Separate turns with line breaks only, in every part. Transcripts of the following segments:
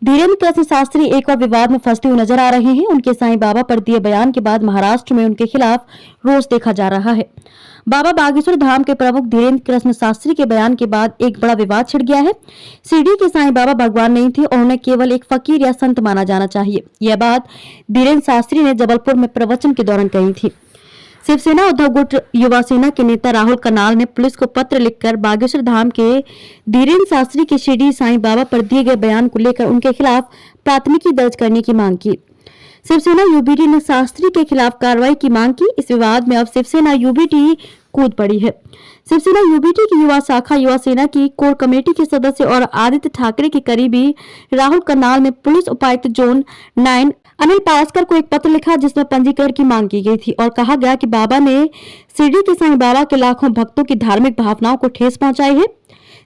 धीरेन्द्र कृष्ण शास्त्री एक और विवाद में फंसते हुए नजर आ रहे हैं। उनके साईं बाबा पर दिए बयान के बाद महाराष्ट्र में उनके खिलाफ रोष देखा जा रहा है। बाबा बागेश्वर धाम के प्रमुख धीरेन्द्र कृष्ण शास्त्री के बयान के बाद एक बड़ा विवाद छिड़ गया है। शिरडी के साईं बाबा भगवान नहीं थे और उन्हें केवल एक फकीर या संत माना जाना चाहिए। यह बात धीरेन्द्र शास्त्री ने जबलपुर में प्रवचन के दौरान कही थी। शिवसेना उद्धव गुट युवा सेना के नेता राहुल कनाल ने पुलिस को पत्र लिखकर बागेश्वर धाम के धीरेन्द्र शास्त्री के शिरडी साईं बाबा पर दिए गए बयान को लेकर उनके खिलाफ प्राथमिकी दर्ज करने की मांग की। शिवसेना यूबीटी ने शास्त्री के खिलाफ कार्रवाई की मांग की। इस विवाद में अब शिवसेना यूबीटी कूद पड़ी है। शिवसेना यूबीटी की युवा शाखा युवा सेना की कोर कमेटी के सदस्य और आदित्य ठाकरे के करीबी राहुल कनाल ने पुलिस उपायुक्त जोन 9 अनिल पारस्कर को एक पत्र लिखा जिसमें पंजीकरण की मांग की गई थी और कहा गया कि बाबा ने शिरडी के साईं बाबा के लाखों भक्तों की धार्मिक भावनाओं को ठेस पहुंचाई है।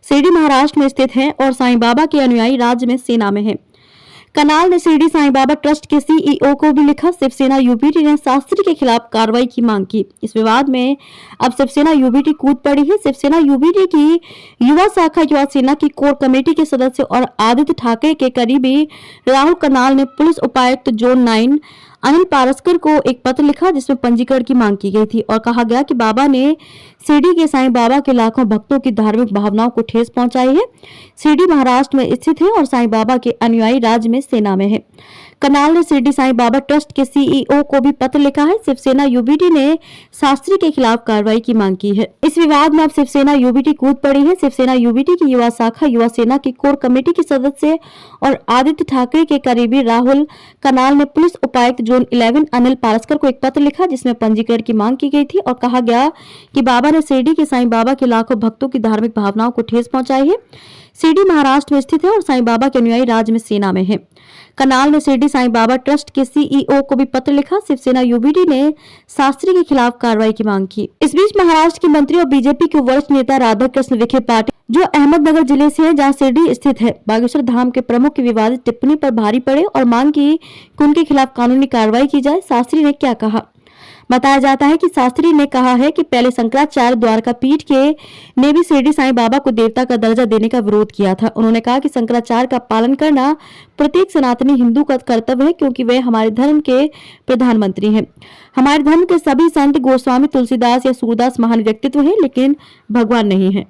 शिरडी महाराष्ट्र में स्थित है और साईं बाबा के अनुयायी राज्य में सेना में है। कनाल ने शिरडी साईं बाबा ट्रस्ट के सीईओ को भी लिखा। शिवसेना यूबीटी ने शास्त्री के खिलाफ कार्रवाई की मांग की। इस विवाद में अब शिवसेना यूबीटी कूद पड़ी है। शिवसेना यूबीटी की युवा शाखा युवा सेना की कोर कमेटी के सदस्य और आदित्य ठाकरे के करीबी राहुल कनाल ने पुलिस उपायुक्त जोन 9 अनिल पारस्कर को एक पत्र लिखा जिसमें पंजीकरण की मांग की गई थी और कहा गया कि बाबा ने शिरडी के साईं बाबा के लाखों भक्तों की धार्मिक भावनाओं को ठेस पहुंचाई है। शिरडी महाराष्ट्र में स्थित है और साईं बाबा के अनुयायी राज्य में सेना में है। कनाल ने शिरडी साईं बाबा ट्रस्ट के सीईओ को भी पत्र लिखा है। शिवसेना यूबीटी ने शास्त्री के खिलाफ कार्रवाई की मांग की है। इस विवाद में अब शिवसेना यूबीटी कूद पड़ी है। शिवसेना यूबीटी की युवा शाखा युवा सेना की कोर कमेटी के सदस्य और आदित्य ठाकरे के करीबी राहुल कनाल ने पुलिस उपायुक्त जोन 11 अनिल पारस्कर को एक पत्र लिखा जिसमें पंजीकरण की मांग की गई थी और कहा गया कि बाबा ने शिरडी के साईं बाबा के लाखों भक्तों की धार्मिक भावनाओं को ठेस पहुंचाई है। शिरडी महाराष्ट्र में स्थित है और साईं बाबा के अनुयायी राज्य में सेना में है। कनाल ने शिरडी साईं बाबा ट्रस्ट के सीईओ को भी पत्र लिखा। शिवसेना यूबीटी ने शास्त्री के खिलाफ कार्रवाई की मांग की। इस बीच महाराष्ट्र के मंत्री और बीजेपी के वरिष्ठ नेता राधा कृष्ण विखे पाटिल जो अहमदनगर जिले से है जहां शिरडी स्थित है, बागेश्वर धाम के प्रमुख की विवादित टिप्पणी पर भारी पड़े और मांग की कि उनके खिलाफ कानूनी कार्रवाई की जाए। शास्त्री ने क्या कहा? बताया जाता है कि शास्त्री ने कहा है कि पहले शंकराचार्य द्वारका पीठ के ने भी शिरडी साईं बाबा को देवता का दर्जा देने का विरोध किया था। उन्होंने कहा कि शंकराचार्य का पालन करना प्रत्येक सनातनी हिंदू का कर्तव्य है क्योंकि वे हमारे धर्म के प्रधानमंत्री हैं। हमारे धर्म के सभी संत गोस्वामी तुलसीदास या सूरदास महान व्यक्तित्व है लेकिन भगवान नहीं है।